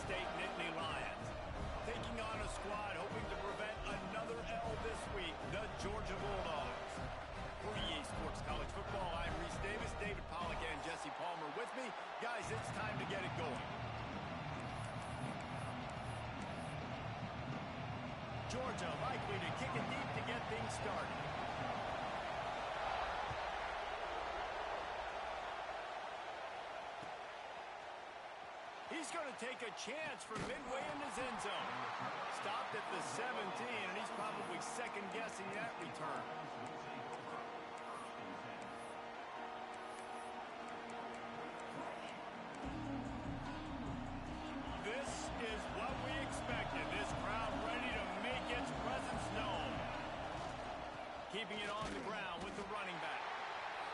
State Nittany Lions. Taking on a squad hoping to prevent another L this week, the Georgia Bulldogs. For EA Sports College Football, I'm Reese Davis, David Pollack, and Jesse Palmer with me. Guys, it's time to get it going. Georgia likely to kick it deep to get things started. He's going to take a chance from midway in his end zone. Stopped at the 17, and he's probably second-guessing that return. This is what we expected. This crowd ready to make its presence known. Keeping it on the ground with the running back.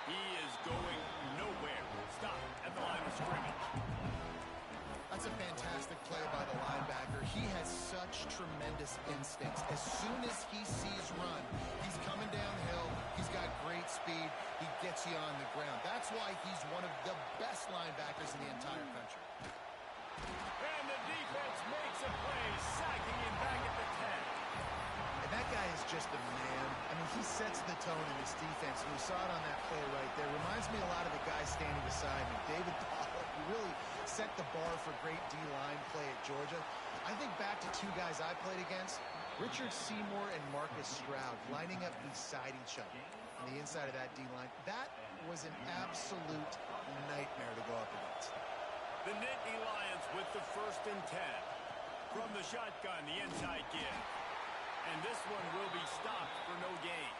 He is going nowhere. Stop at the line of scrimmage. That's a fantastic play by the linebacker. He has such tremendous instincts. As soon as he sees run, he's coming downhill. He's got great speed. He gets you on the ground. That's why he's one of the best linebackers in the entire country. And the defense makes a play, sacking him back at the 10. And that guy is just a man. I mean, he sets the tone in this defense. And we saw it on that play right there. Reminds me a lot of the guy standing beside me, David Pollack, who really set the bar for great D-line play at Georgia. I think back to two guys I played against, Richard Seymour and Marcus Stroud, lining up beside each other on the inside of that D-line. That was an absolute nightmare to go up against. The Nittany Lions with the 1st and 10. From the shotgun, the inside give. And this one will be stopped for no gain.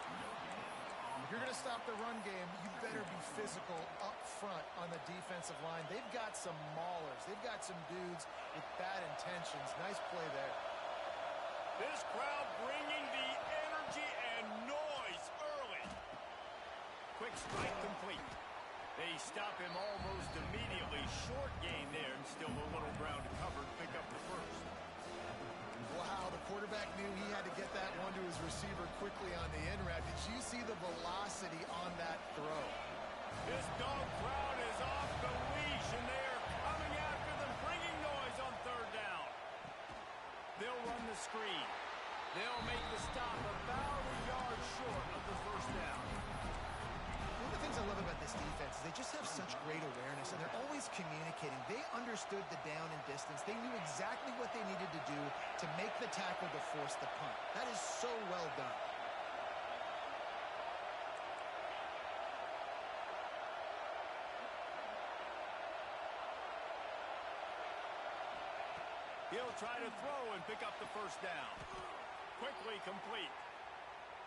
If you're going to stop the run game, you better be physical up front on the defensive line. They've got some maulers. They've got some dudes with bad intentions. Nice play there. This crowd bringing the energy and noise early. Quick strike complete. They stop him almost immediately. Short gain there, and still a little ground to cover to pick up the first. Wow, the quarterback knew he had to get that one to his receiver quickly on the in route. Did you see the velocity on that throw? This dog crowd is off the leash, and they are coming after them, bringing noise on 3rd down. They'll run the screen. They'll make the stop about a yard short of the 1st down. One of the things I love about this defense is they just have such great awareness, and they're always communicating. They understood the down and distance. They knew exactly what they needed to do to make the tackle to force the punt. That is so well done. He'll try to throw and pick up the 1st down. Quickly complete.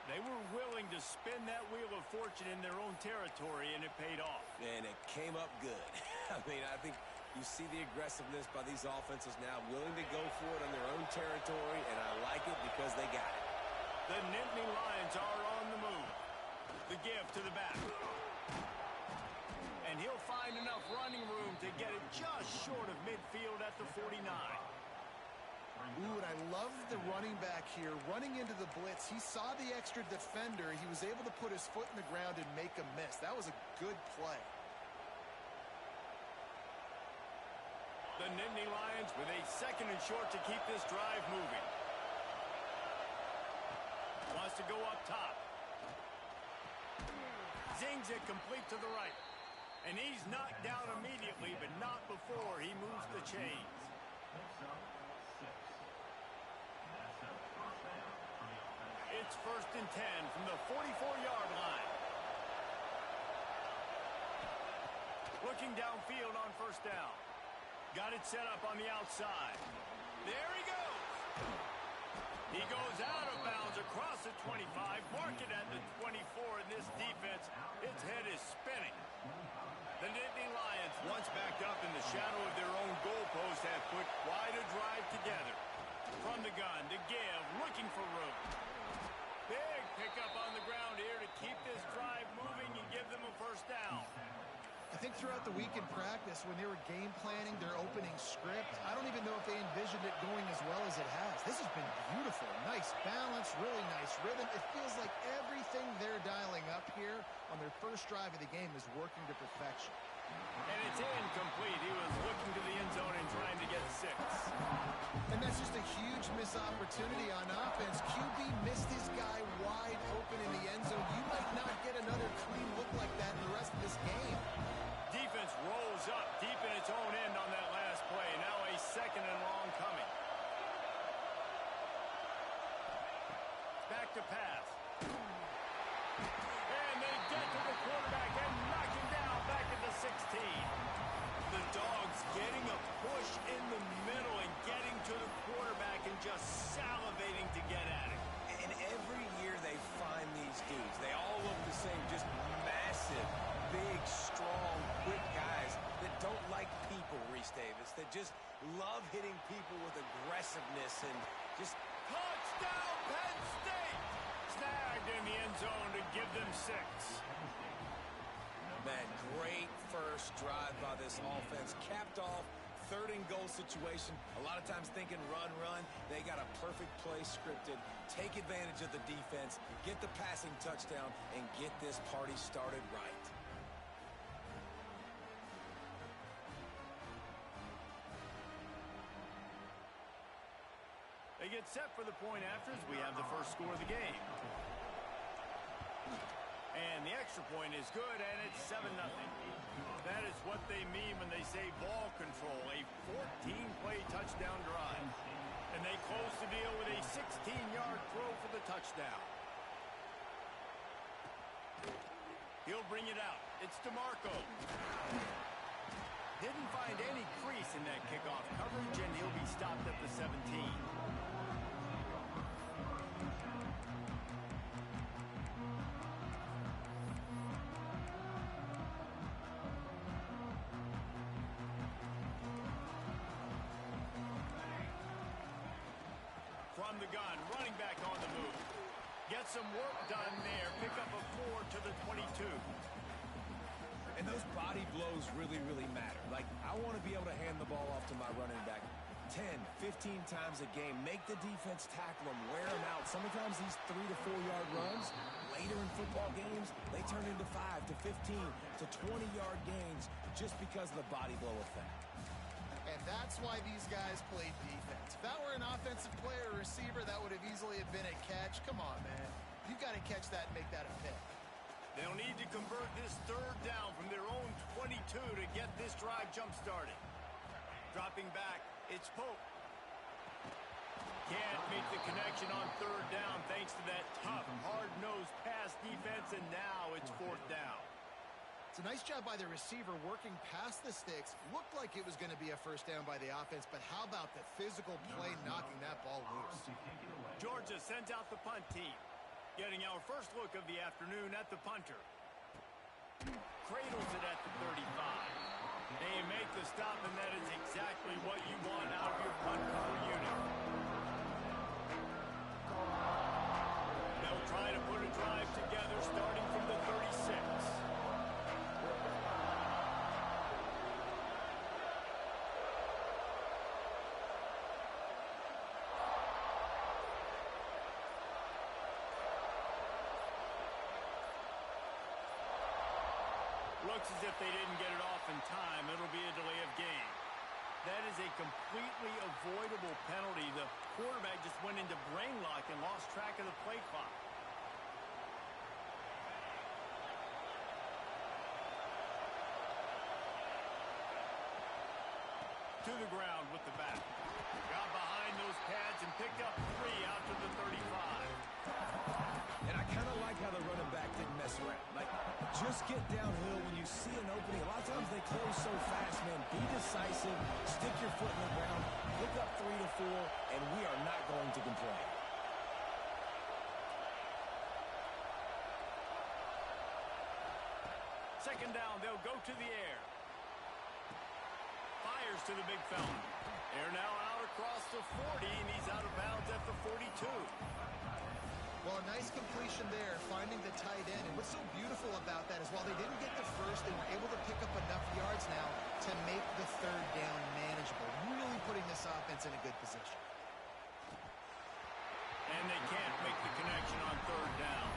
They were willing to spin that wheel of fortune in their own territory, and it paid off. And it came up good. I mean, I think you see the aggressiveness by these offenses now, willing to go for it on their own territory, and I like it because they got it. The Nittany Lions are on the move. The give to the back. And he'll find enough running room to get it just short of midfield at the 49. Ooh, and I love the running back here. Running into the blitz, he saw the extra defender. He was able to put his foot in the ground and make a miss. That was a good play. The Nittany Lions with a 2nd and short to keep this drive moving. Wants to go up top. Zings it complete to the right. And he's knocked down immediately, but not before he moves the chains. It's 1st and 10 from the 44-yard line. Looking downfield on 1st down. Got it set up on the outside. There he goes. He goes out of bounds across the 25. Mark it at the 24 in this defense. Its head is spinning. The Nittany Lions, once backed up in the shadow of their own goalpost, have put quite a drive together. From the gun to give, looking for room. Big pickup on the ground here to keep this drive moving and give them a 1st down. I think throughout the week in practice, when they were game planning their opening script, I don't even know if they envisioned it going as well as it has. This has been beautiful. Nice balance, really nice rhythm. It feels like everything they're dialing up here on their first drive of the game is working to perfection. And it's incomplete. He was looking to the end zone and trying to get 6. And that's just a huge missed opportunity on offense. QB missed his guy wide open in the end zone. You might not get another clean look like that in the rest of this game. Defense rolls up deep in its own end on that last play. Now a 2nd and long coming. Back to pass. And they get to the quarterback and knock him down back at the 16. The Dogs getting a push in the middle and getting to the quarterback and just salivating to get at it. And every year they find these dudes. They all look the same, just massive, big, strong, quick guys that don't like people, Reese Davis, that just love hitting people with aggressiveness and just... Touchdown, Penn State! Snagged in the end zone to give them 6. Man, great first drive by this offense. Capped off, 3rd and goal situation. A lot of times thinking run. They got a perfect play scripted. Take advantage of the defense, get the passing touchdown, and get this party started right. They get set for the point after as we have the first score of the game. And the extra point is good, and it's 7-0. That is what they mean when they say ball control, a 14-play touchdown drive. And they close the deal with a 16-yard throw for the touchdown. He'll bring it out. It's DeMarco. Didn't find any crease in that kickoff coverage, and he'll be stopped at the 17. From the gun, running back on the move. Get some work done there. Pick up a 4 to the 22. And those body blows really matter. Like, I want to be able to hand the ball off to my running back 10, 15 times a game. Make the defense tackle him, wear him out. Sometimes these 3 to 4 yard runs, later in football games, they turn into 5 to 15 to 20-yard gains just because of the body blow effect. And that's why these guys play defense. If that were an offensive player or receiver, that would have easily have been a catch. Come on, man. You got to catch that and make that a pick. They'll need to convert this 3rd down from their own 22 to get this drive jump-started. Dropping back, it's Pope. Can't make the connection on 3rd down thanks to that tough, hard-nosed pass defense, and now it's 4th down. It's a nice job by the receiver working past the sticks. Looked like it was going to be a first down by the offense, but how about the physical play knocking that ball loose? Georgia sends out the punt team. Getting our first look of the afternoon at the punter. Cradles it at the 35. They make the stop, and that is exactly what you want out of your punt cover unit. They'll try to put a drive together starting from the 36. Looks as if they didn't get it off in time. It'll be a delay of game. That is a completely avoidable penalty. The quarterback just went into brain lock and lost track of the play clock. To the ground with the back. Got behind those pads and picked up 3 out to the 35. And I kind of like how the running back didn't mess around. Like, just get downhill when you see an opening. A lot of times they close so fast, man. Be decisive, stick your foot in the ground, pick up 3 to 4, and we are not going to complain. Second down, they'll go to the air. Fires to the big fella. They're now out across the 40, and he's out of bounds at the 42. Well, a nice completion there, finding the tight end. And what's so beautiful about that is while they didn't get the first, they were able to pick up enough yards now to make the 3rd down manageable, really putting this offense in a good position. And they can't make the connection on 3rd down.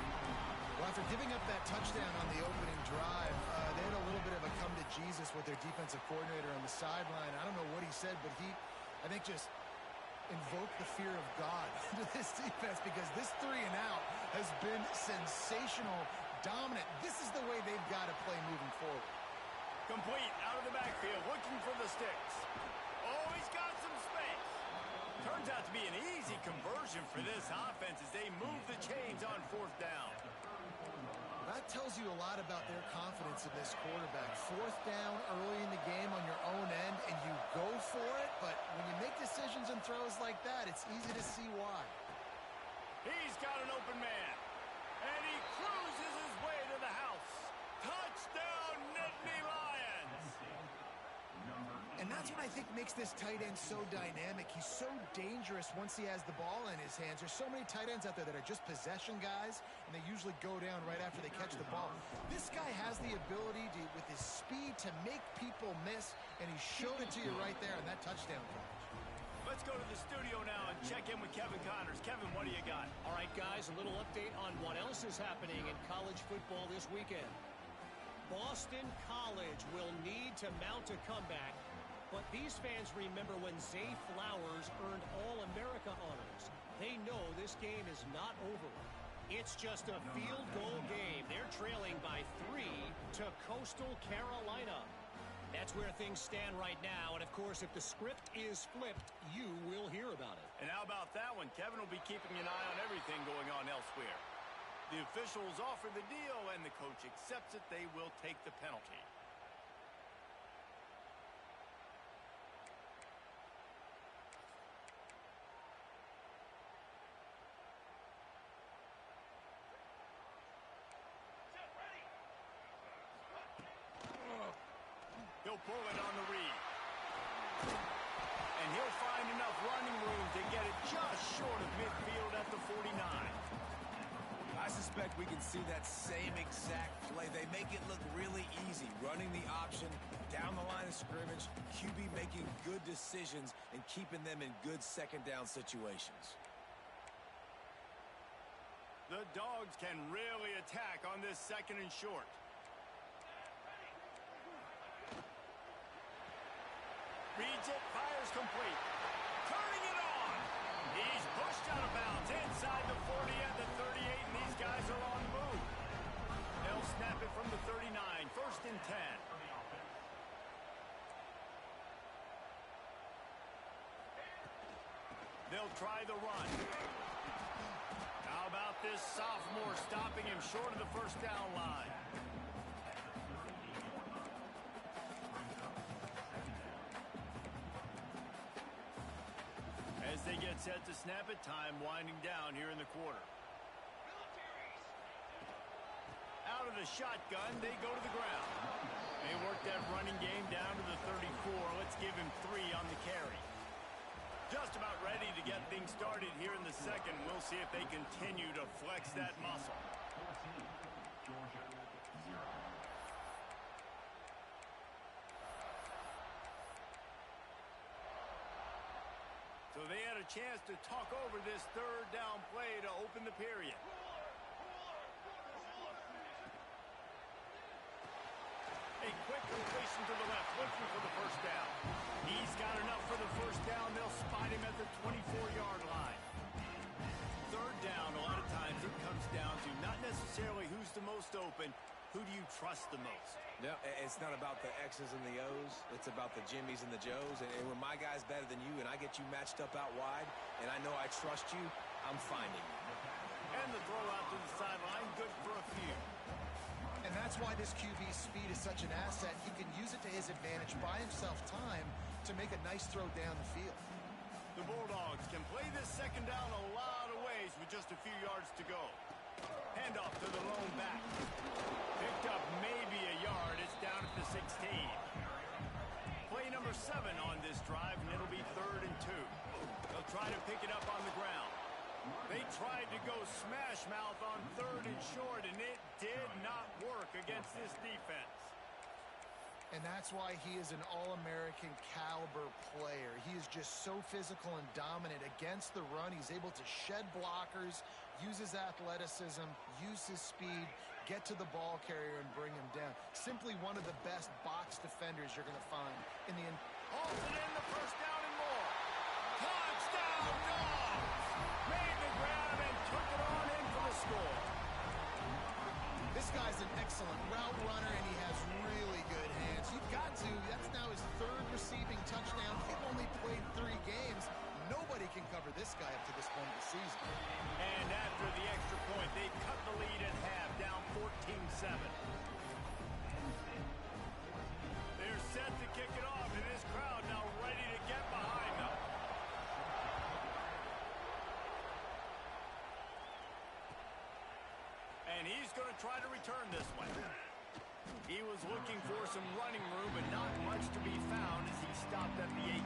Well, after giving up that touchdown on the opening drive, they had a little bit of a come to Jesus with their defensive coordinator on the sideline. I don't know what he said, but he, I think, just invoked the fear of God into this defense, because this 3-and-out has been sensational, dominant. This is the way they've got to play moving forward. Complete out of the backfield, looking for the sticks. Oh, he's got some space. Turns out to be an easy conversion for this offense as they move the chains on 4th down. That tells you a lot about their confidence in this quarterback. 4th down early in the game on your own end, and you go for it, but when you make decisions and throws like that, it's easy to see why. He's got an open man, and he cruises his way to the house. Touchdown, Nittany Lions! And that's what I think makes this tight end so dynamic. He's so dangerous once he has the ball in his hands. There's so many tight ends out there that are just possession guys, and they usually go down right after they catch the ball. This guy has the ability to, with his speed, to make people miss, and he showed it to you right there in that touchdown catch. Let's go to the studio now and check in with Kevin Connors. Kevin, what do you got? All right, guys, a little update on what else is happening in college football this weekend. Boston College will need to mount a comeback, but these fans remember when Zay Flowers earned All-America honors. They know this game is not over. It's just a field goal game. They're trailing by 3 to Coastal Carolina. That's where things stand right now, and of course, if the script is flipped, you will hear about it. And how about that one? Kevin will be keeping an eye on everything going on elsewhere. The officials offer the deal, and the coach accepts it. They will take the penalty. He'll pull it on the read. And he'll find enough running room to get it just short of midfield at the 49. I suspect we can see that same exact play. They make it look really easy, running the option down the line of scrimmage, QB making good decisions and keeping them in good second down situations. The Dogs can really attack on this 2nd and short. Reads it, fires complete. Turning it on. He's pushed out of bounds inside the 40 and the 38, and these guys are on the move. They'll snap it from the 39, 1st and 10. They'll try the run. How about this sophomore stopping him short of the 1st down line? As they get set to snap it, time winding down here in the quarter. Out of the shotgun, they go to the ground. They work that running game down to the 34. Let's give him 3 on the carry. Just about ready to get things started here in the 2nd. We'll see if they continue to flex that muscle. So they had a chance to talk over this 3rd down play to open the period. A quick completion to the left, looking for the 1st down. He's got enough for the 1st down. They'll spot him at the 24-yard line. 3rd down, a lot of times it comes down to not necessarily who's the most open, who do you trust the most? No, it's not about the X's and the O's. It's about the Jimmys and the Joes. And when my guy's better than you and I get you matched up out wide and I know I trust you, I'm finding you. And the throw out to the sideline, good for a few. And that's why this QB's speed is such an asset. He can use it to his advantage, buy himself time to make a nice throw down the field. The Bulldogs can play this 2nd down a lot of ways with just a few yards to go. Handoff to the lone back. Picked up maybe a yard. It's down at the 16. Play number 7 on this drive, and it'll be 3rd and 2. They'll try to pick it up on the ground. They tried to go smash mouth on 3rd and short, and it did not work against this defense. And that's why he is an All-American caliber player. He is just so physical and dominant against the run. He's able to shed blockers, use his athleticism, use his speed, get to the ball carrier and bring him down. Simply one of the best box defenders you're going to find in the... Hauls it in, the first down and more. Touchdown, Dogs! Made the grab and took it on in for the score. This guy's an excellent route runner, and he has really good hands. You've got to. That's now his third receiving touchdown. He's only played 3 games. Nobody can cover this guy up to this point of the season. And after the extra point, they cut the lead at half, down 14-7. They're set to kick it off, and this crowd now ready to get behind them. And he's going to try to return this one. He was looking for some running room, but not much to be found as he stopped at the 18.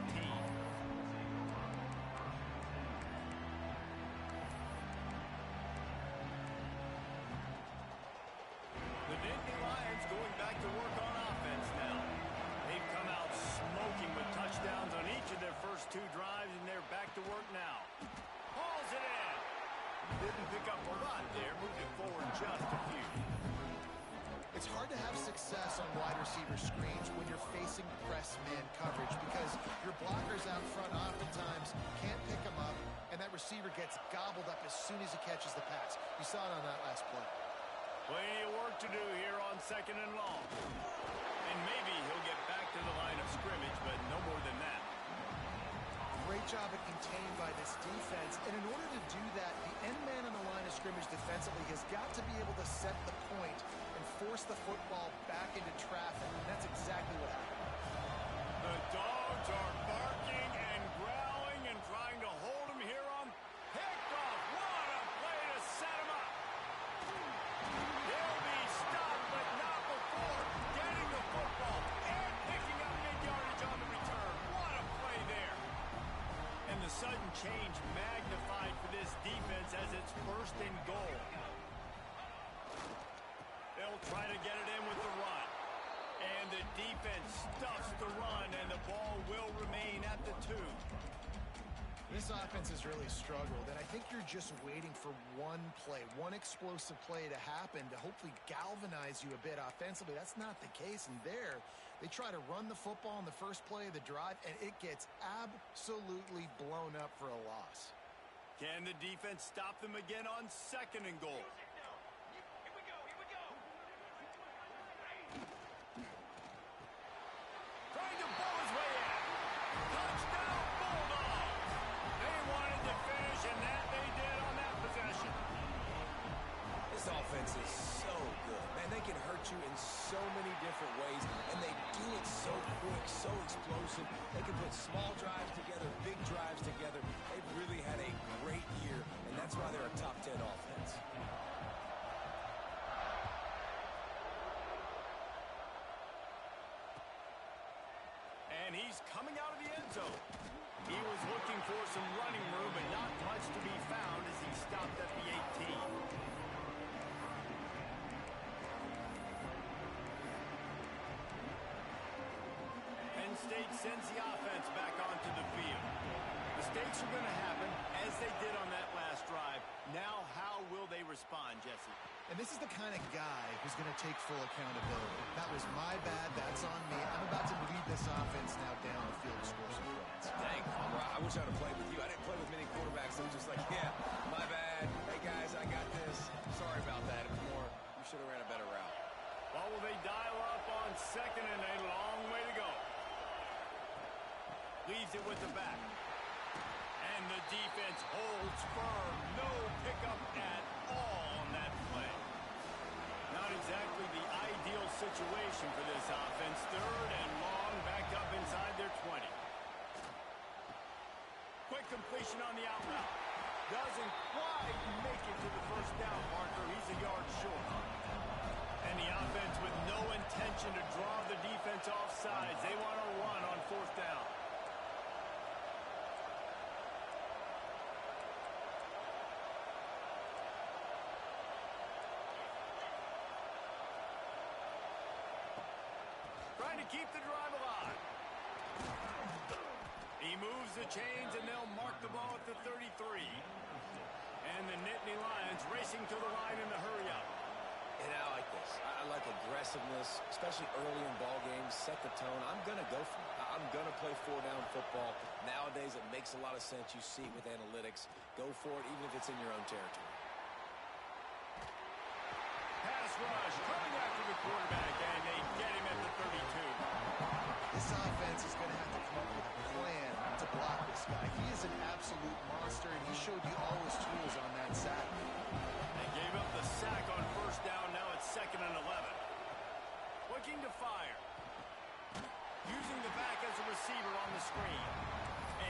The Nittany Lions going back to work on offense now. They've come out smoking with touchdowns on each of their first 2 drives, and they're back to work now. Hauls it in. Didn't pick up a lot there, moved it forward just a few. It's hard to have success on wide receiver screens when you're facing press man coverage because your blockers out front oftentimes can't pick them up, and that receiver gets gobbled up as soon as he catches the pass. You saw it on that last play. Plenty of work to do here on 2nd and long. And maybe he'll get back to the line of scrimmage, but no more than that. Great job at contained by this defense, and in order to do that, the end man on the line of scrimmage defensively has got to be able to set the point and force the football back into traffic, and that's exactly what happened. The Dogs are barking and growling and trying to hold him here on picked off. What a play to set him up. He'll be stopped, but not before getting the football and picking up mid-yardage on the return. What a play there. And the sudden change magnified for this defense as it's 1st and goal. They'll try to get it in with the run. And the defense stuffs the run, and the ball will remain at the 2. This offense has really struggled, and I think you're just waiting for one play, one explosive play to happen to hopefully galvanize you a bit offensively. That's not the case, and there, they try to run the football in the first play of the drive, and it gets absolutely blown up for a loss. Can the defense stop them again on 2nd and goal? Trying to blow his way in. Touchdown, Bulldogs! They wanted to finish, and that they did on that possession. This offense is so good. Man, they can hurt you in so many different ways, and they do it so quick, so explosive. They can put small drives together, big drives together. They've really had a great year, and that's why they're a top 10 offense. And he's coming out of the end zone. He was looking for some running room, but not much to be found as he stopped at the 18. Penn State sends the offense back onto the field. Mistakes are going to happen, as they did on that last drive. Now, how will they respond, Jesse? And this is the kind of guy who's going to take full accountability. That was my bad. That's on me. I'm about to lead this offense now down the field to score some points. Dang, Palmer, I wish I'd have played with you. I didn't play with many quarterbacks. I'm just like, yeah, my bad. Hey, guys, I got this. Sorry about that. It was more, you should have ran a better route. Well, will they dial up on 2nd and a long way to go? Leaves it with the back. And the defense holds firm. No pickup at all on that play. Not exactly the ideal situation for this offense. 3rd and long, back up inside their 20. Quick completion on the out route. Doesn't quite make it to the first down marker. He's a yard short. And the offense with no intention to draw the defense off sides. They want to run on 4th down. Trying to keep the drive alive. He moves the chains, and they'll mark the ball at the 33. And the Nittany Lions racing to the line in the hurry-up. And I like this. I like aggressiveness, especially early in ball games. Set the tone. I'm going to go for it. I'm going to play four-down football. Nowadays, it makes a lot of sense. You see it with analytics. Go for it, even if it's in your own territory. Pass rush coming after the quarterback, and they get him at the 32. This offense is going to have to come up with a plan to block this guy. He is an absolute monster, and he showed you all his tools on that sack. They gave up the sack on first down. Now it's 2nd and 11. Looking to fire. Using the back as a receiver on the screen.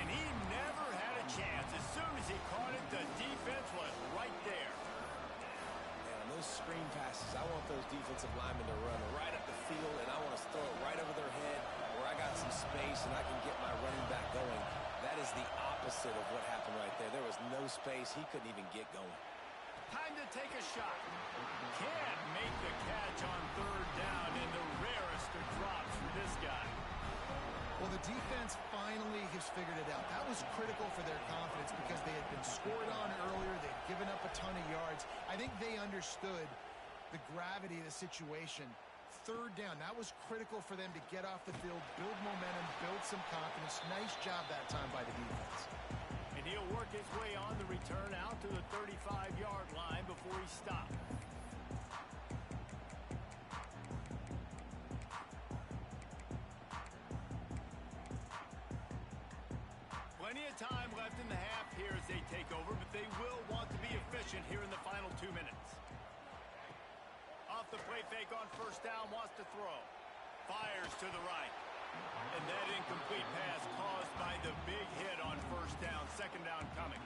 And he never had a chance. As soon as he caught it, the defense was right there. And on those screen passes, I want those defensive linemen to run right up the field, and I want to throw it right over their head where I got some space and I can get my running back going. That is the opposite of what happened right there. There was no space. He couldn't even get going. Time to take a shot. Can't make the catch on 3rd down, and the rarest of drops for this guy. Well, the defense finally has figured it out. That was critical for their confidence because they had been scored on earlier. They'd given up a ton of yards. I think they understood the gravity of the situation. 3rd down, that was critical for them to get off the field, build momentum, build some confidence. Nice job that time by the defense. And he'll work his way on the return out to the 35-yard line before he stopped. Plenty of time left in the half here as they take over, but they will want to be efficient here in the final 2 minutes. Off the play fake on first down, wants to throw. Fires to the right. And that incomplete pass caused by the big hit on first down. 2nd down coming.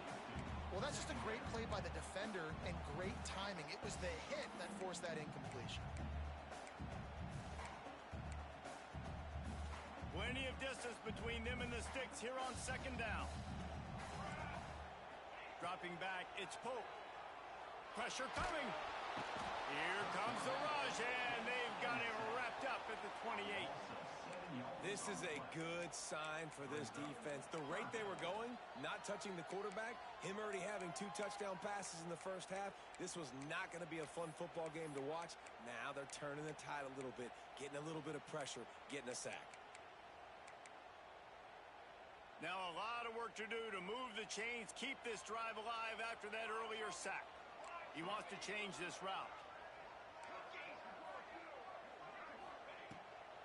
Well, that's just a great play by the defender and great timing. It was the hit that forced that incompletion. Plenty of distance between them and the sticks here on 2nd down. Dropping back, it's Pope. Pressure coming. Here comes the rush, and they've got him wrapped up at the 28. This is a good sign for this defense. The rate they were going, not touching the quarterback, him already having 2 touchdown passes in the first half, this was not going to be a fun football game to watch. Now they're turning the tide a little bit, getting a little bit of pressure, getting a sack. Now a lot of work to do to move the chains, keep this drive alive after that earlier sack. He wants to change this route.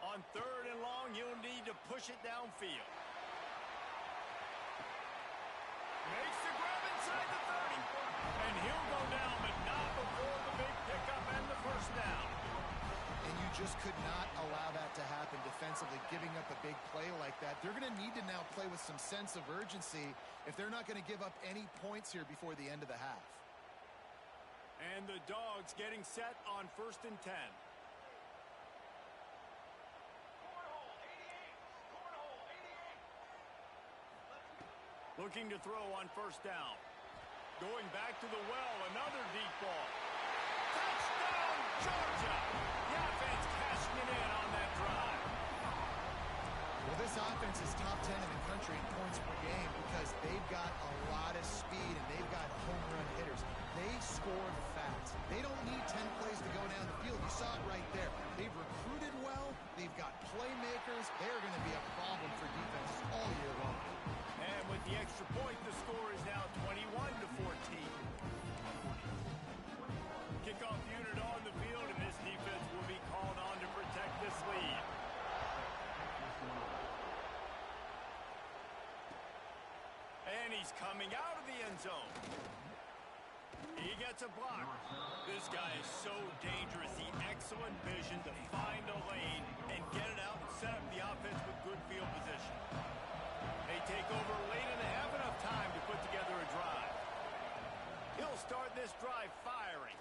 On 3rd and long, he'll need to push it downfield. Makes the grab inside the 30. And he'll go down, but not before the big pickup and the first down. And you just could not allow that to happen defensively, giving up a big play like that. They're going to need to now play with some sense of urgency if they're not going to give up any points here before the end of the half. And the Dogs getting set on 1st and 10. Looking to throw on first down. Going back to the well, another deep ball. Touchdown, Georgia! The offense cashing it in on that drive. Well, this offense is top 10 in the country in points per game because they've got a lot of speed and they've got home run hitters. They scored fast. They don't need 10 plays to go down the field. You saw it right there. They've recruited well. They've got playmakers. They're going to be a problem for defenses all year long. And with the extra point, the score is now 21-14. Kickoff unit on the field, and this defense will be called on to protect this lead. And he's coming out of the end zone. He gets a block. This guy is so dangerous. The excellent vision to find a lane and get it out and set up the offense with good field position. They take over late in the half, enough time to put together a drive. He'll start this drive firing.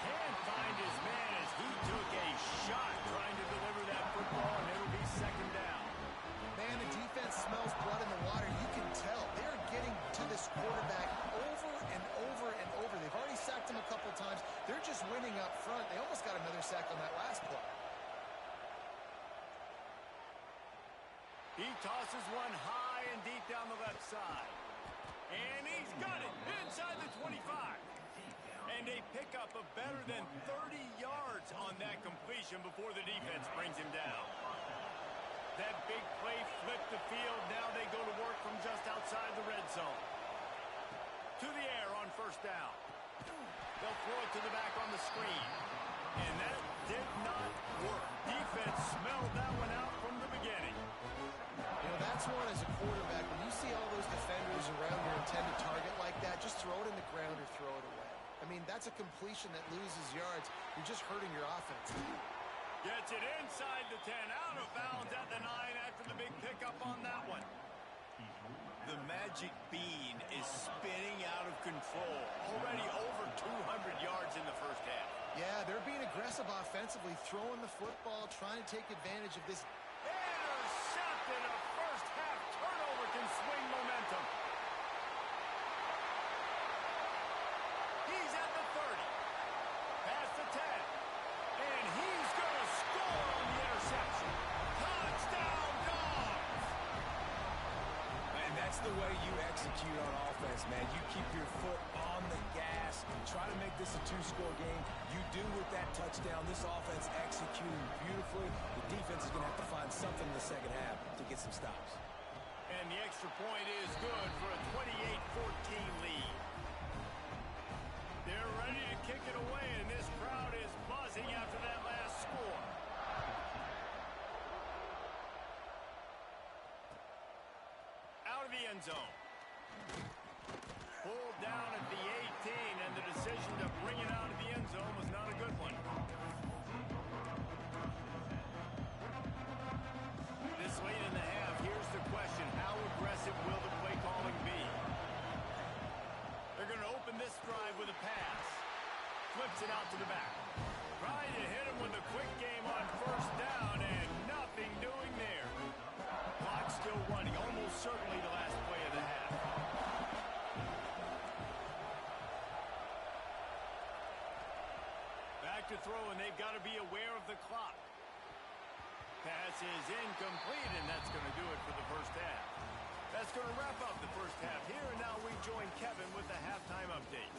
Can't find his man as he took a shot trying to deliver that football, and it'll be 2nd down. Man, the defense smells blood in the water. You can tell. They're getting to this quarterback over and over and over. They've already sacked him a couple times. They're just winning up front. They almost got another sack on that last play. He tosses one high and deep down the left side. And he's got it inside the 25. And a pickup of better than 30 yards on that completion before the defense brings him down. That big play flipped the field. Now they go to work from just outside the red zone. To the air on first down. They'll throw it to the back on the screen. And that did not work. Defense smelled that one out from the beginning. You know, that's one as a quarterback. When you see all those defenders around your intended target like that, just throw it in the ground or throw it away. I mean, that's a completion that loses yards. You're just hurting your offense. Gets it inside the 10, out of bounds at the 9 after the big pickup on that one. The magic bean is spinning out of control. Already over 200 yards in the first half. Yeah, they're being aggressive offensively, throwing the football, trying to take advantage of this. Intercepted. A first half turnover can swing momentum. He's at the 30. Past the 10. And he's going to score on the interception. Touchdown, Dogs! And that's the way you execute on offense, man. You keep your foot on the gas, try to make this a two-score game. You do with that touchdown. This offense executing beautifully. The defense is going to have to find something in the second half to get some stops. And the extra point is good for a 28-14 lead. They're ready to kick it away, and this crowd is buzzing after that last score. Out of the end zone. Pulled down at the 18, and the decision to bring it out of the end zone was not a good one. This late in the half, here's the question. How aggressive will the play calling be? They're going to open this drive with a pass. Flips it out to the back. Trying to hit him with a quick game on first down, and nothing doing there. Clock still running, almost certainly the last play of the half. Back to throw, and they've got to be aware of the clock. Pass is incomplete, and that's going to do it for the first half. That's going to wrap up the first half here, and now we join Kevin with the halftime update.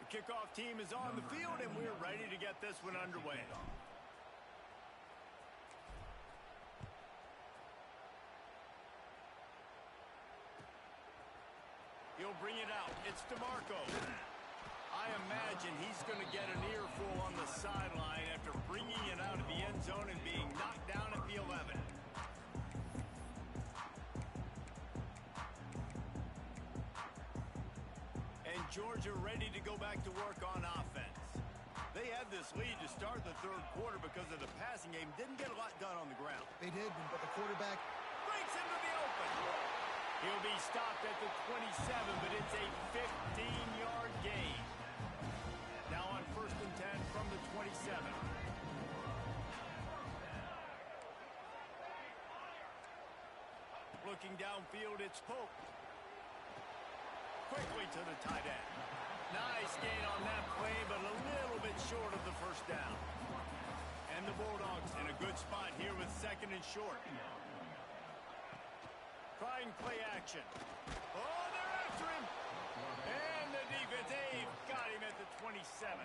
The kickoff team is on the field, and we're ready to get this one underway. He'll bring it out. It's DeMarco. I imagine he's going to get an earful on the sideline after bringing it out of the end zone and being knocked down at the 11. And Georgia ready to go back to work on offense. They had this lead to start the third quarter because of the passing game. Didn't get a lot done on the ground. They did, but the quarterback Breaks into the open. He'll be stopped at the 27, but it's a 15-yard gain. Now on 1st and 10 from the 27. Looking downfield, it's Pope. Quickly to the tight end. Nice gain on that play, but a little bit short of the first down. And the Bulldogs in a good spot here with 2nd and short. Trying play action. Oh, they're after him. And the defense, they've got him at the 27.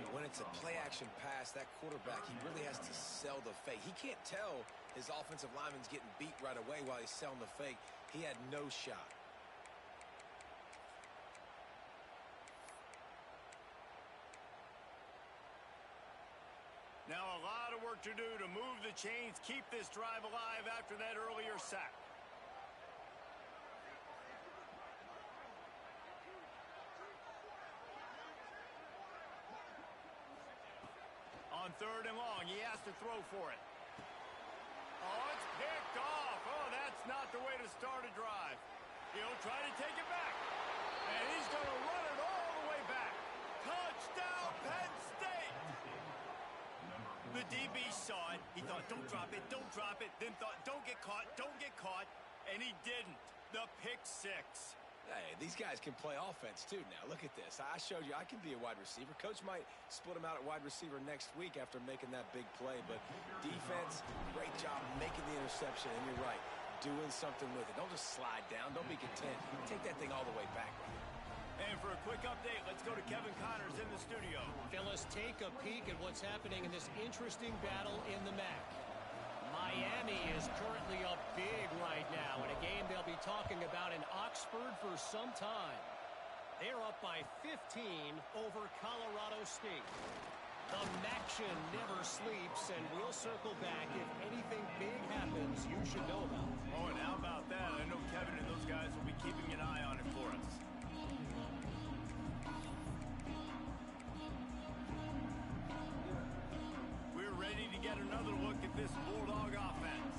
When it's a play-action pass, that quarterback, he really has to sell the fake. He can't tell his offensive lineman's getting beat right away while he's selling the fake. He had no shot. Now a lot of work to do to move the chains, keep this drive alive after that earlier sack. On 3rd and long, he has to throw for it. Oh, it's picked off. Oh, that's not the way to start a drive. He'll try to take it back. And he's going to run it all the way back. Touchdown, Penn State! The DB saw it. He thought, don't drop it, don't drop it. Then thought, don't get caught, don't get caught. And he didn't. The pick six. Hey, these guys can play offense, too, now. Look at this. I showed you I can be a wide receiver. Coach might split him out at wide receiver next week after making that big play. But defense, great job making the interception. And you're right, doing something with it. Don't just slide down. Don't be content. Take that thing all the way back. And for a quick update, let's go to Kevin Connors in the studio. Phyllis, take a peek at what's happening in this interesting battle in the MAC. Miami is currently up big right now in a game they'll be talking about in Oxford for some time. They're up by 15 over Colorado State. The MACtion never sleeps, and we'll circle back if anything big happens you should know about. Oh, and how about that? I know Kevin and those guys will be keeping an eye on it for us. We're ready to get another look at this Bulldog offense.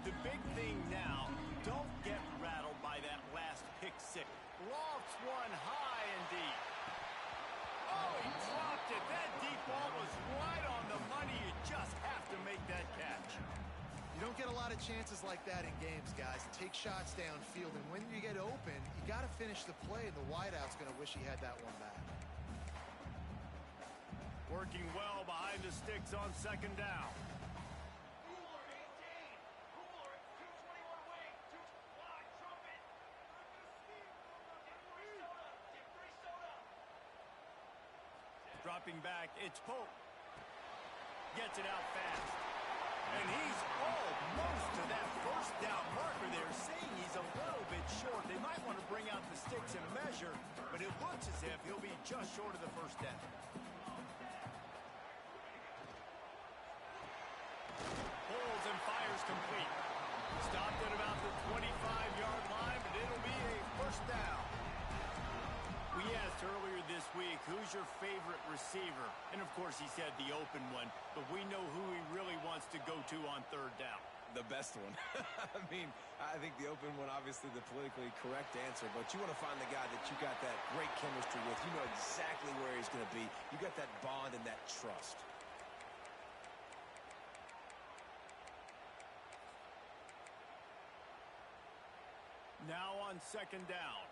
The big thing now, don't get rattled by that last pick six. Lofts one high and deep. Oh, he dropped it. That deep ball was right on the money. You just have to make that catch. You don't get a lot of chances like that in games, guys. Take shots downfield, and when you get open, you got to finish the play. The wideout's going to wish he had that one back. Working well behind the sticks on second down. Dropping back, it's Pope. Gets it out fast. And he's almost to that first down marker there, saying he's a little bit short. They might want to bring out the sticks and measure, but it looks as if he'll be just short of the first down. Pulls and fires complete. Stopped at about the 25-yard line, but it'll be a first down. We asked earlier this week, who's your favorite receiver? And, of course, he said the open one, but we know who he really wants to go to on third down. The best one. I mean, I think the open one, obviously the politically correct answer, but you want to find the guy that you got that great chemistry with. You know exactly where he's going to be. You got that bond and that trust. Now on second down.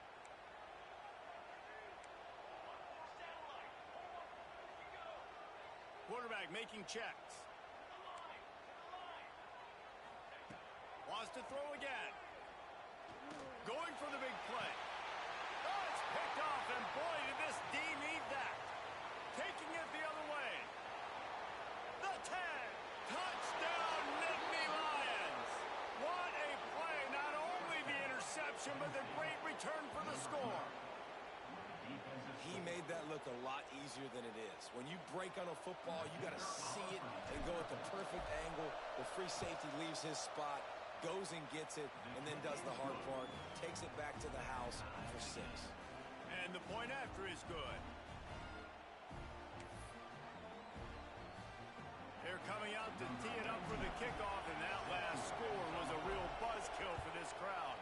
Quarterback making checks. Wants to throw again. Going for the big play. Oh, it's picked off, and boy, did this D need that. Taking it the other way. The 10. Touchdown, Nittany Lions. What a play. Not only the interception, but the great return for the score. He made that look a lot easier than it is. When you break on a football, you got to see it and go at the perfect angle. The free safety leaves his spot, goes and gets it, and then does the hard part, takes it back to the house for 6. And the point after is good. They're coming out to tee it up for the kickoff, and that last score was a real buzzkill for this crowd.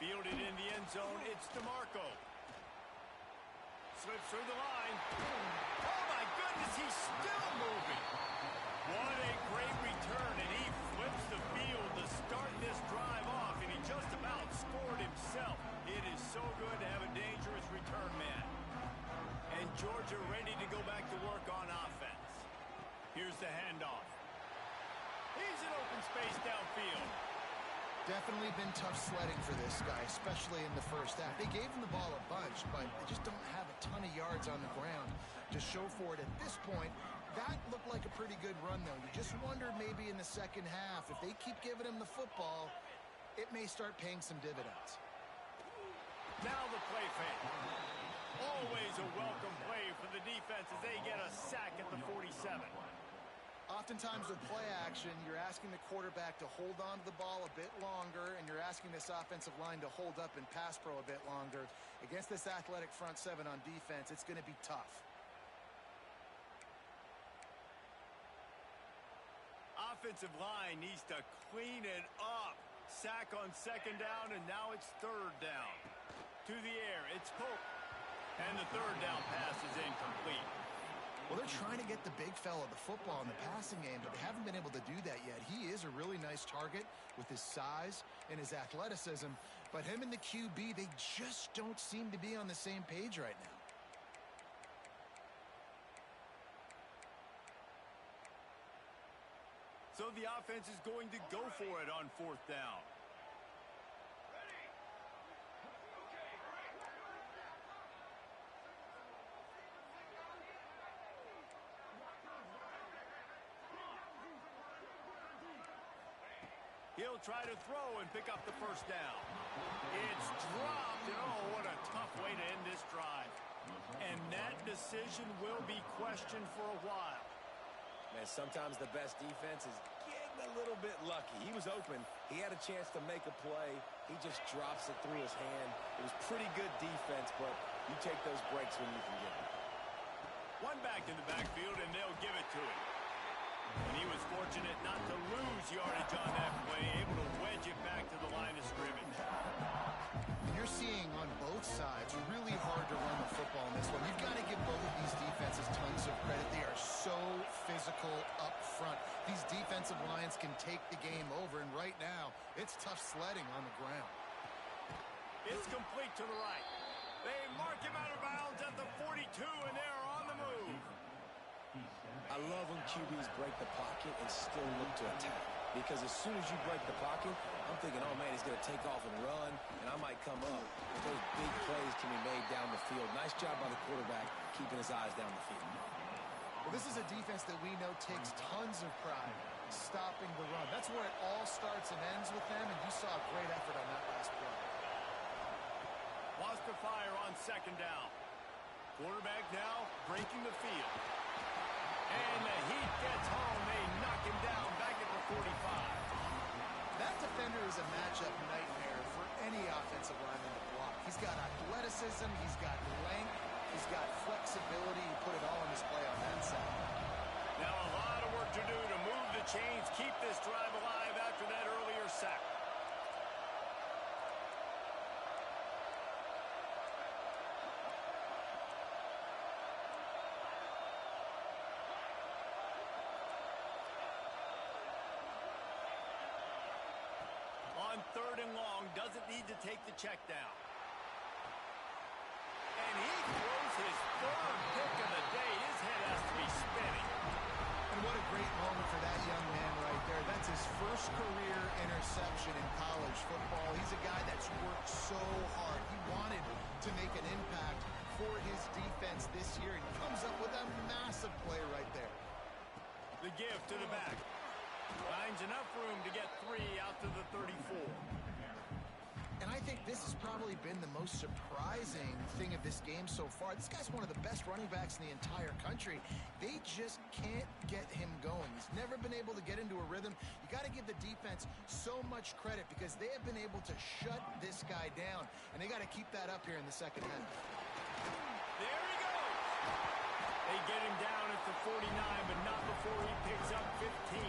Fielded in the end zone, it's DeMarco. Slips through the line. Oh, my goodness, he's still moving. What a great return, and he flips the field to start this drive off, and he just about scored himself. It is so good to have a dangerous return man. And Georgia ready to go back to work on offense. Here's the handoff. He's in open space downfield. Definitely been tough sledding for this guy, especially in the first half. They gave him the ball a bunch, but they just don't have a ton of yards on the ground to show for it at this point. That looked like a pretty good run, though. You just wonder maybe in the second half, if they keep giving him the football, it may start paying some dividends. Now the play fake. Always a welcome play for the defense as they get a sack at the 47. Oftentimes with play action, you're asking the quarterback to hold on to the ball a bit longer, and you're asking this offensive line to hold up in pass pro a bit longer. Against this athletic front seven on defense, it's going to be tough. Offensive line needs to clean it up. Sack on second down, and now it's third down. To the air, it's Pope. And the third down pass is incomplete. Well, they're trying to get the big fella the football in the passing game, but they haven't been able to do that yet. He is a really nice target with his size and his athleticism, but him and the QB, they just don't seem to be on the same page right now. So the offense is going to go for it on 4th down. He'll try to throw and pick up the 1st down. It's dropped, and oh, what a tough way to end this drive. And that decision will be questioned for a while. Man, sometimes the best defense is getting a little bit lucky. He was open. He had a chance to make a play. He just drops it through his hand. It was pretty good defense, but you take those breaks when you can get them. One back in the backfield, and they'll give it to him. And he was fortunate not to lose yardage on that play, able to wedge it back to the line of scrimmage. And you're seeing on both sides really hard to run the football in this one. You've got to give both of these defenses tons of credit. They are so physical up front. These defensive lines can take the game over, and right now, it's tough sledding on the ground. It's complete to the right. They mark him out of bounds at the 42, and they're on the move. I love when QBs break the pocket and still look to attack. Because as soon as you break the pocket, I'm thinking, oh, man, he's going to take off and run, and I might come up. But those big plays can be made down the field. Nice job by the quarterback keeping his eyes down the field. Well, this is a defense that we know takes tons of pride stopping the run. That's where it all starts and ends with them, and you saw a great effort on that last play. Lost to fire on 2nd down. Quarterback now breaking the field. And the heat gets home. They knock him down back at the 45. That defender is a matchup nightmare for any offensive lineman to block. He's got athleticism, he's got length, he's got flexibility. You put it all on display on that side. Now a lot of work to do to move the chains, keep this drive alive after that earlier sack. On 3rd and long, doesn't need to take the check down. And he throws his 3rd pick of the day. His head has to be spinning. And what a great moment for that young man right there. That's his first career interception in college football. He's a guy that's worked so hard. He wanted to make an impact for his defense this year, and he comes up with a massive play right there. The give to the back. Finds enough room to get 3 out to the 34. And I think this has probably been the most surprising thing of this game so far. This guy's one of the best running backs in the entire country. They just can't get him going. He's never been able to get into a rhythm. You got to give the defense so much credit because they have been able to shut this guy down. And they got to keep that up here in the 2nd half. There he goes. They get him down at the 49, but not before he picks up 15.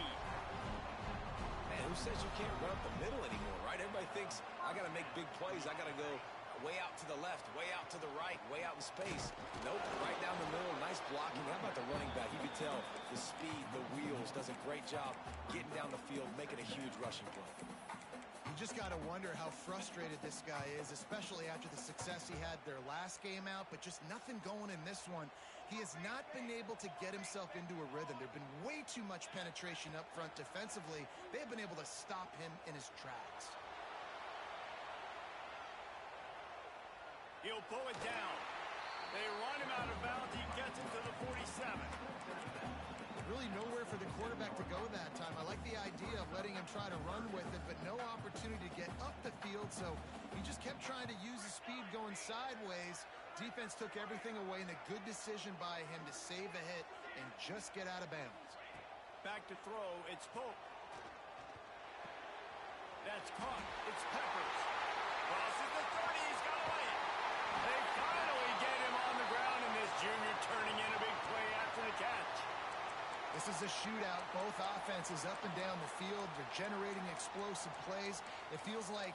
Who says you can't run up the middle anymore, right? Everybody thinks, I got to make big plays. I got to go way out to the left, way out to the right, way out in space. Nope, right down the middle, nice blocking. How about the running back? You can tell the speed, the wheels, does a great job getting down the field, making a huge rushing play. You just got to wonder how frustrated this guy is, especially after the success he had their last game out, but just nothing going in this one. He has not been able to get himself into a rhythm. There have been way too much penetration up front defensively. They have been able to stop him in his tracks. He'll pull it down. They run him out of bounds. He gets it to the 47. Really nowhere for the quarterback to go that time. I like the idea of letting him try to run with it, but no opportunity to get up the field, so he just kept trying to use his speed going sideways. Defense took everything away, and a good decision by him to save a hit and just get out of bounds. Back to throw. It's Pope. That's caught. It's Peppers. Crosses the 30. He's got to lay it. They finally get him on the ground, and this junior turning in a big play after the catch. This is a shootout. Both offenses up and down the field. They're generating explosive plays. It feels like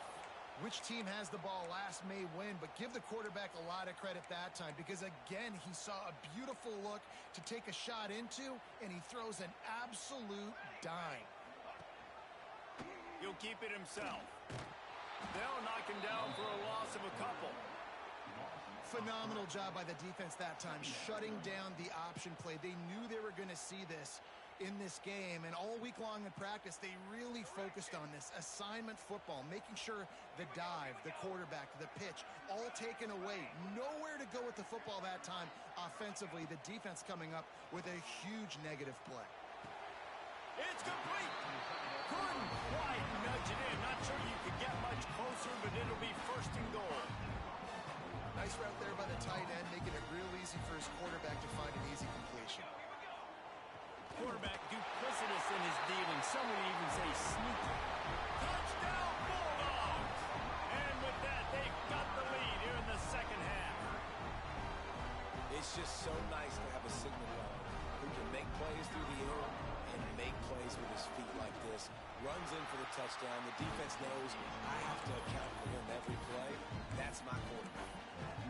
Which team has the ball last may win, but give the quarterback a lot of credit that time because, again, he saw a beautiful look to take a shot into, and he throws an absolute dime. He'll keep it himself. They'll knock him down for a loss of a couple. Phenomenal job by the defense that time, shutting down the option play. They knew they were going to see this in this game, and all week long in practice, they really focused on this assignment football, making sure the dive, the quarterback, the pitch, all taken away. Nowhere to go with the football that time offensively. The defense coming up with a huge negative play. It's complete. Couldn't quite nudge it in. Not sure you could get much closer, but it'll be first and goal. Nice route there by the tight end, making it real easy for his quarterback to find an easy completion. Quarterback duplicitous in his dealing. Some would even say sneaky. Touchdown Bulldogs! And with that, they've got the lead here in the second half. It's just so nice to have a signal runner who can make plays through the air and make plays with his feet like this. Runs in for the touchdown. The defense knows I have to account for him every play. That's my quarterback.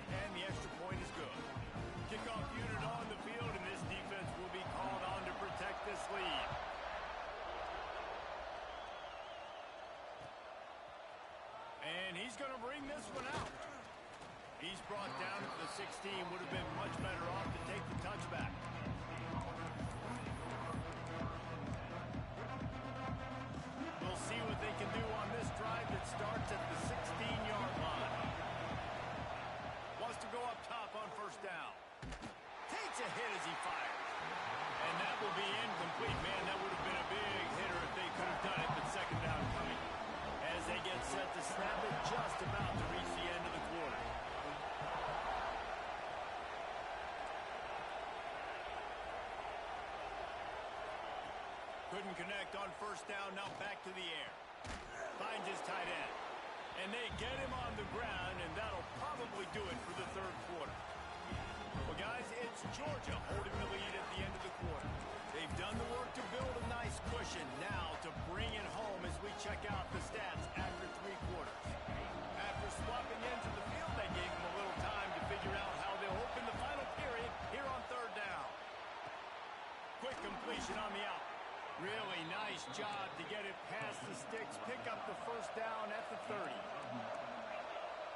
And the extra point is good. Kickoff unit on the field, and this defense will be called on to protect this lead. And he's going to bring this one out. He's brought down to the 16. Would have been much better off to take the touchback. We'll see what they can do on this drive that starts at the 16-yard line. Wants to go up top on first down. Takes a hit as he fires. And that will be incomplete. Man, that would have been a big hitter if they could have done it, but second down coming. As they get set to snap it, just about to reach the end of the quarter. Couldn't connect on first down, now back to the air. Finds his tight end. And they get him on the ground, and that'll probably do it for the third quarter. Well, guys, it's Georgia holding the lead at the end of the quarter. They've done the work to build a nice cushion. Now to bring it home as we check out the stats after three quarters. After swapping into the field, they gave them a little time to figure out how they'll open the final period here on third down. Quick completion on the out. Really nice job to get it past the sticks, pick up the first down at the 30.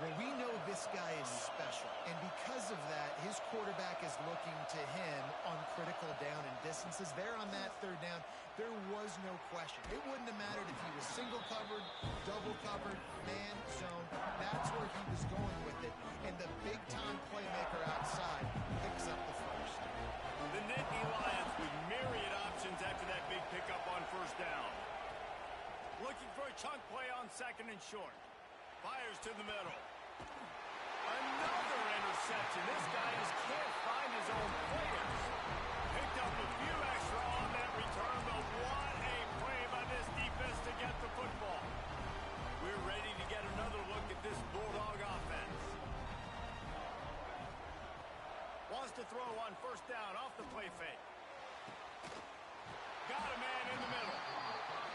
Well, we know this guy is special, and because of that, his quarterback is looking to him on critical down and distances. There on that third down, there was no question. It wouldn't have mattered if he was single covered, double covered, man zone. That's where he was going with it, and the big-time playmaker outside picks up the first. The Nittany Lions with myriad options after that big pickup on first down. Looking for a chunk play on second and short. Fires to the middle. Another interception. This guy just can't find his own players. Picked up a few extra on that return, but what a play by this defense to get the football. We're ready to get another look at this Bulldog offense. Wants to throw on first down off the play fake. Got a man in the middle.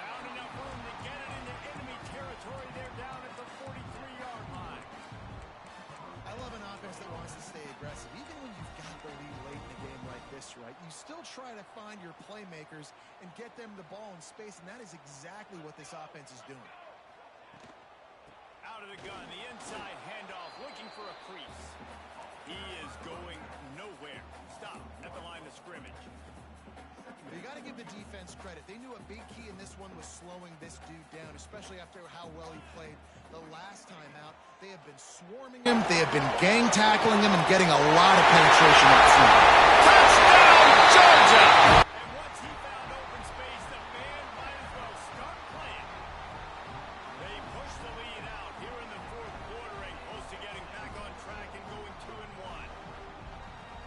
Found enough room to get it into enemy territory. They're down at the 43-yard line. I love an offense that wants to stay aggressive. Even when you've got the lead late in a game like this, right, you still try to find your playmakers and get them the ball in space, and that is exactly what this offense is doing. Out of the gun, the inside handoff, looking for a crease. He is going nowhere. Stop at the line of scrimmage. You got to give the defense credit. They knew a big key in this one was slowing this dude down, especially after how well he played the last time out. They have been swarming him. They have been gang tackling him and getting a lot of penetration up front. Touchdown, Georgia! And once he found open space, the man might as well start playing. They push the lead out here in the fourth quarter and close to getting back on track and going 2-1.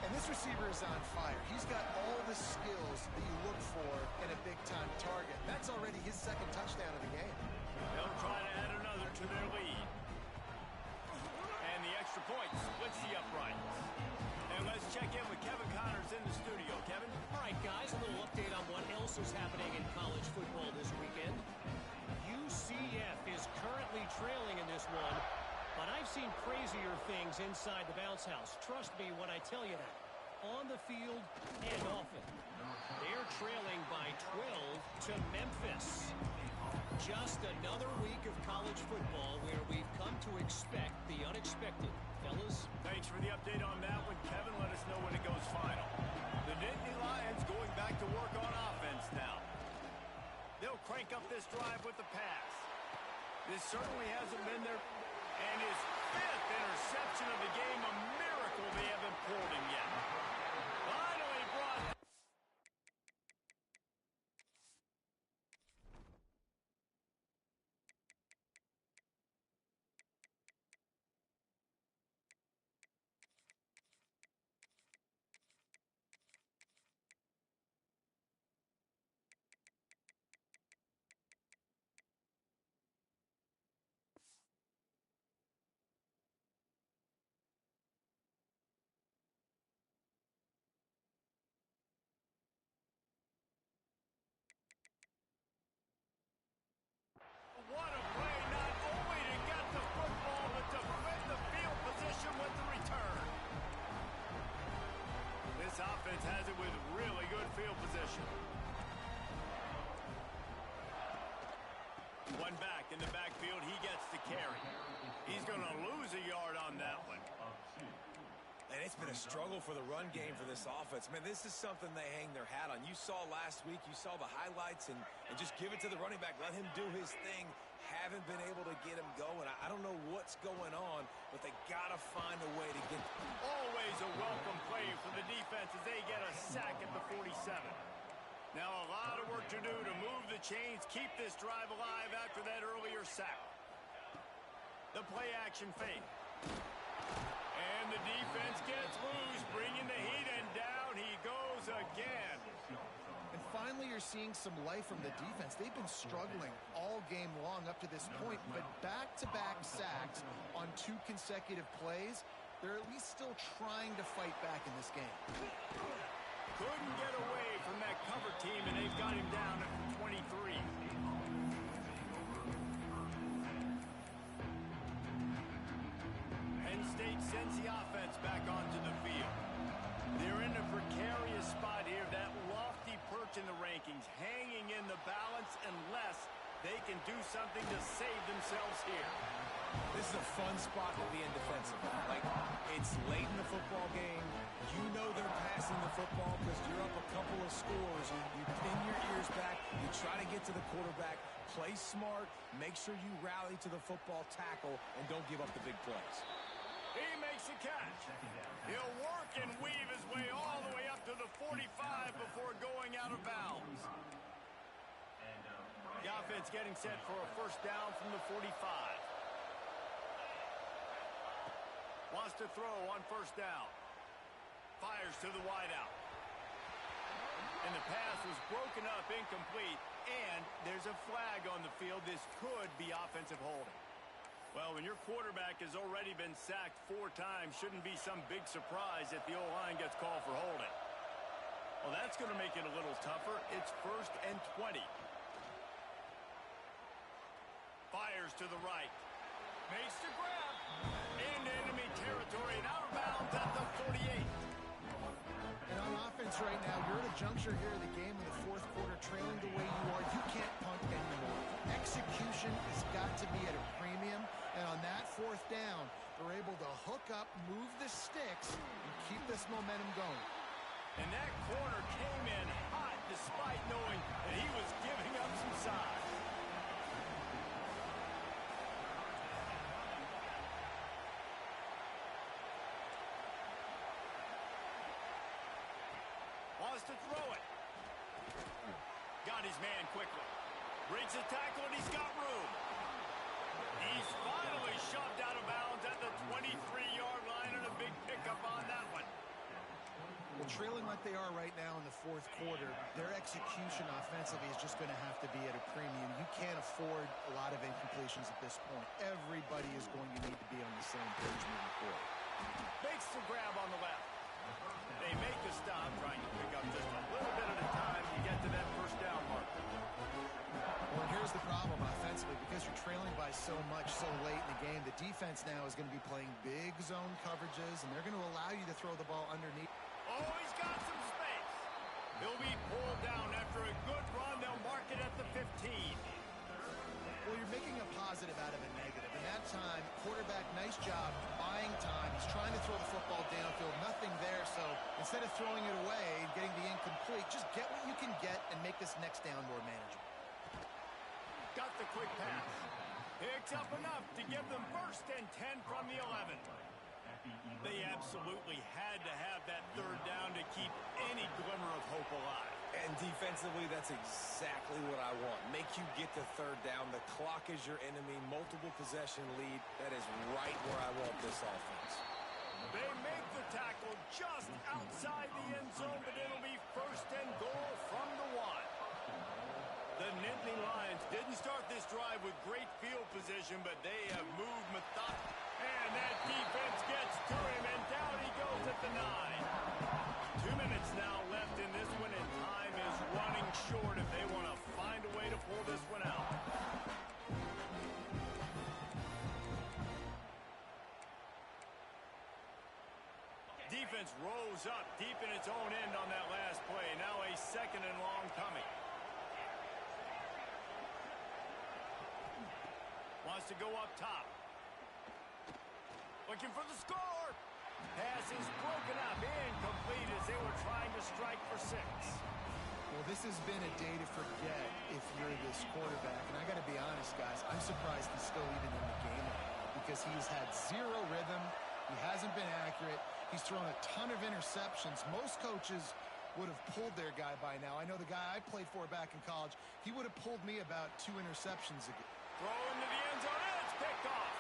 And this receiver is on fire. He's got all the skills that you look for in a big-time target. That's already his second touchdown of the game. They'll try to add another to their lead. And the extra point splits the uprights. And let's check in with Kevin Connors in the studio. Kevin? All right, guys, a little update on what else is happening in college football this weekend. UCF is currently trailing in this one, but I've seen crazier things inside the bounce house. Trust me when I tell you that. On the field and off it. They're trailing by 12 to Memphis. Just another week of college football where we've come to expect the unexpected. Fellas? Thanks for the update on that one, Kevin. Let us know when it goes final. The Nittany Lions going back to work on offense now. They'll crank up this drive with the pass. This certainly hasn't been their... And his 5th interception of the game, a miracle they haven't pulled him yet. Finally brought... What a play, not only to get the football, but to flip the field position with the return. This offense has it with really good field position. One back in the backfield, he gets the carry. He's going to lose a yard on that one. And it's been a struggle for the run game for this offense. Man, this is something they hang their hat on. You saw last week, you saw the highlights, and just give it to the running back. Let him do his thing. Haven't been able to get him going. I don't know what's going on, but they got to find a way to get... Always a welcome play for the defense as they get a sack at the 47. Now a lot of work to do to move the chains, keep this drive alive after that earlier sack. The play action fake. And the defense gets loose, bringing the heat, and down he goes again. And finally, you're seeing some life from the defense. They've been struggling all game long up to this point, but back-to-back sacks on 2 consecutive plays, they're at least still trying to fight back in this game. Couldn't get away from that cover team, and they've got him down at 23. Penn State sends the offense back onto the field. They're in a precarious spot here, that lofty perch in the rankings, hanging in the balance unless they can do something to save themselves here. This is a fun spot to be in defensively. Like, it's late in the football game. You know they're passing the football because you're up a couple of scores. You pin your ears back. You try to get to the quarterback. Play smart. Make sure you rally to the football tackle and don't give up the big plays. He makes a catch. He'll work and weave his way all the way up to the 45 before going out of bounds. The offense getting set for a first down from the 45. Wants to throw on first down. Fires to the wideout. And the pass was broken up, incomplete, and there's a flag on the field. This could be offensive holding. Well, when your quarterback has already been sacked 4 times, shouldn't be some big surprise if the O-line gets called for holding. Well, that's going to make it a little tougher. It's 1st and 20. Fires to the right. Makes the grab. Into enemy territory and out of bounds at the 48. And on offense right now, you're at a juncture here of the game in the 4th quarter, trailing the way you are. You can't punt anymore. Execution has got to be at a premium. And on that 4th down, they're able to hook up, move the sticks, and keep this momentum going. And that corner came in hot despite knowing that he was giving up some size. Wants to throw it. Got his man quickly. Breaks a tackle and he's got room. He's finally shoved out of bounds at the 23-yard line, and a big pickup on that one. Well, trailing like they are right now in the 4th quarter, their execution offensively is just going to have to be at a premium. You can't afford a lot of incompletions at this point. Everybody is going to need to be on the same page moving forward. Makes the grab on the left. They make a stop, trying to pick up just a little bit at a time to get to that first down mark. Well, here's the problem offensively. Because you're trailing by so much so late in the game, the defense now is going to be playing big zone coverages, and they're going to allow you to throw the ball underneath. Oh, he's got some space. He'll be pulled down after a good run. They'll mark it at the 15. Well, you're making a positive out of a negative. And that time, quarterback, nice job buying time. He's trying to throw the football downfield. Nothing there. So instead of throwing it away and getting the incomplete, just get what you can get and make this next down more manageable. Got the quick pass. Picks up enough to give them first and 10 from the 11. They absolutely had to have that third down to keep any glimmer of hope alive. And defensively, that's exactly what I want. Make you get the third down. The clock is your enemy. Multiple possession lead. That is right where I want this offense. They make the tackle just outside the end zone, but it'll be first and goal from the 1. The Nittany Lions didn't start this drive with great field position, but they have moved methodically. And that defense gets to him, and down he goes at the 9. 2 minutes now left in this one, and time is running short if they want to find a way to pull this one out. Defense rose up deep in its own end on that last play. Now a second and long coming. Wants to go up top. Looking for the score. Pass is broken up. Incomplete as they were trying to strike for 6. Well, this has been a day to forget if you're this quarterback. And I got to be honest, guys, I'm surprised he's still even in the game because he's had zero rhythm. He hasn't been accurate. He's thrown a ton of interceptions. Most coaches would have pulled their guy by now. I know the guy I played for back in college, he would have pulled me about 2 interceptions ago. Throw into the end zone, and it's picked off.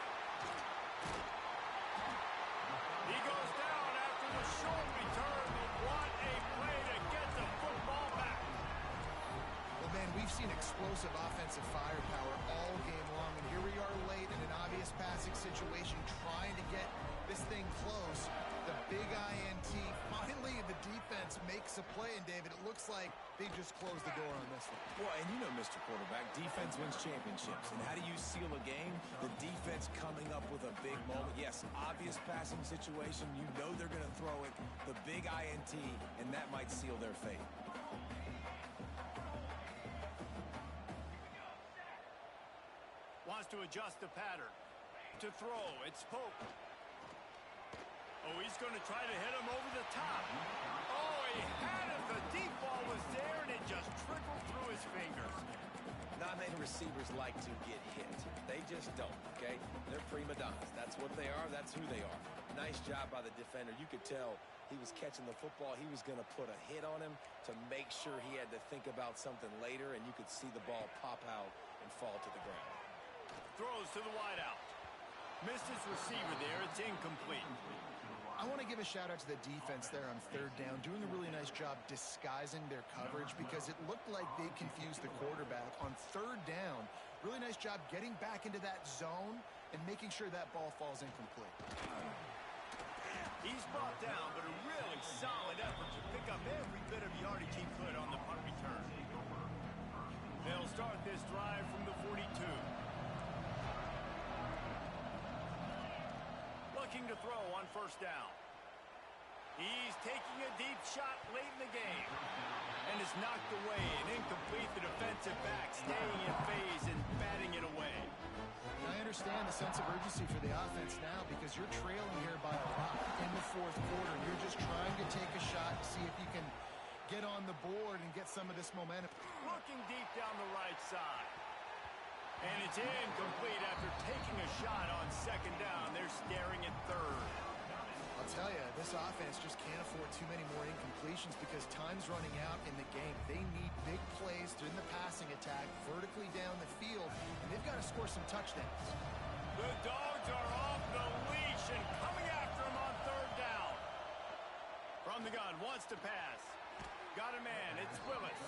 He goes down after the short return, but what a play to get the football back. Well, man, we've seen explosive offensive firepower all game long, and here we are late in an obvious passing situation trying to get this thing close. The big INT. Finally, the defense makes a play, and David, it looks like they just closed the door on this one. Well, and you know, Mr. Quarterback, defense wins championships. And how do you seal a game? The defense coming up with a big moment. Yes, obvious passing situation. You know they're going to throw it. The big INT, and that might seal their fate. Wants to adjust the pattern. To throw, it's Pope. Oh, he's going to try to hit him over the top. Oh, he had it. The deep ball was there, and it just trickled through his fingers. Not many receivers like to get hit. They just don't, okay? They're prima donnas. That's what they are. That's who they are. Nice job by the defender. You could tell he was catching the football. He was going to put a hit on him to make sure he had to think about something later, and you could see the ball pop out and fall to the ground. Throws to the wideout. Missed his receiver there. It's incomplete. I want to give a shout-out to the defense there on third down, doing a really nice job disguising their coverage because it looked like they confused the quarterback. On third down, really nice job getting back into that zone and making sure that ball falls incomplete. He's brought down, but a really solid effort to pick up every bit of yardage he could on the punt return. They'll start this drive from the 42. Looking to throw on first down. He's taking a deep shot late in the game. And is knocked away and incomplete. The defensive back staying in phase and batting it away. And I understand the sense of urgency for the offense now because you're trailing here by a lot in the fourth quarter. You're just trying to take a shot to see if you can get on the board and get some of this momentum. Looking deep down the right side. And it's incomplete after taking a shot on second down. They're staring at third. I'll tell you, this offense just can't afford too many more incompletions because time's running out in the game. They need big plays in the passing attack, vertically down the field, and they've got to score some touchdowns. The Dogs are off the leash and coming after him on third down. From the gun, wants to pass. Got a man, it's Willis.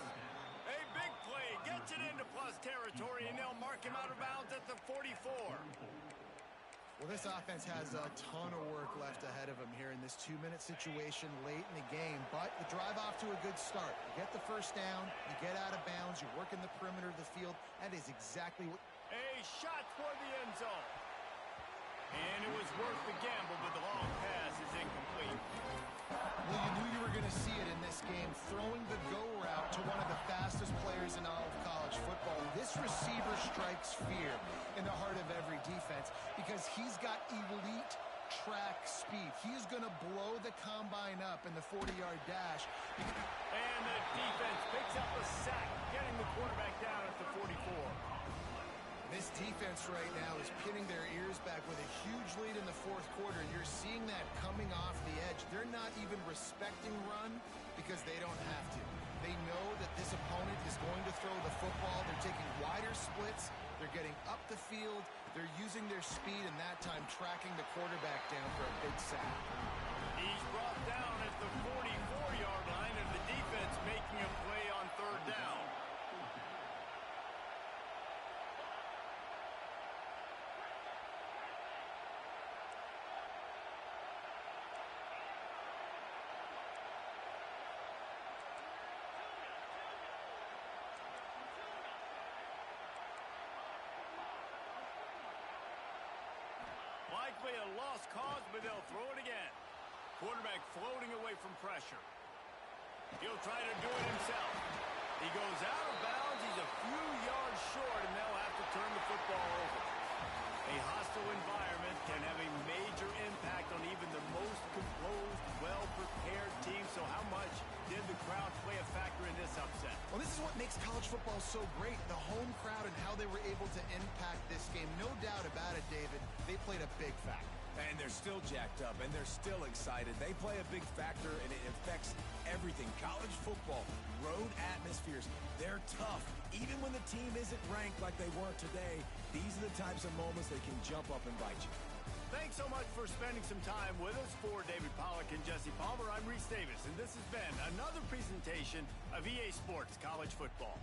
A big play, gets it into plus territory, and they'll mark him out of bounds at the 44. Well, this offense has a ton of work left ahead of them here in this 2-minute situation late in the game. But the drive off to a good start. You get the first down, you get out of bounds, you work in the perimeter of the field. That is exactly what... A shot toward the end zone. And it was worth the gamble, but the long pass is incomplete. Well, you knew you were going to see it in this game, throwing the go route to one of the fastest players in all of college football. This receiver strikes fear in the heart of every defense because he's got elite track speed. He is going to blow the combine up in the 40-yard dash. And the defense picks up a sack, getting the quarterback down at the 44. This defense right now is pinning their ears back with a huge lead in the fourth quarter. You're seeing that coming off the edge. They're not even respecting run because they don't have to. They know that this opponent is going to throw the football. They're taking wider splits. They're getting up the field. They're using their speed, and that time tracking the quarterback down for a big sack. He's brought down at the 44-yard line, and the defense making a play on third down. Likely a lost cause, but they'll throw it again. Quarterback floating away from pressure. He'll try to do it himself. He goes out of bounds. He's a few yards short, and they'll have to turn the football over. A hostile environment can have a major impact on even the most composed, well-prepared team. So how much did the crowd play a factor in this upset? Well, this is what makes college football so great, the home crowd and how they were able to impact this game. No doubt about it, David. They played a big factor. And they're still jacked up, and they're still excited. They play a big factor, and it affects everything. College football, road atmospheres, they're tough. Even when the team isn't ranked like they weren't today, these are the types of moments that can jump up and bite you. Thanks so much for spending some time with us. For David Pollack and Jesse Palmer, I'm Reese Davis, and this has been another presentation of EA Sports College Football.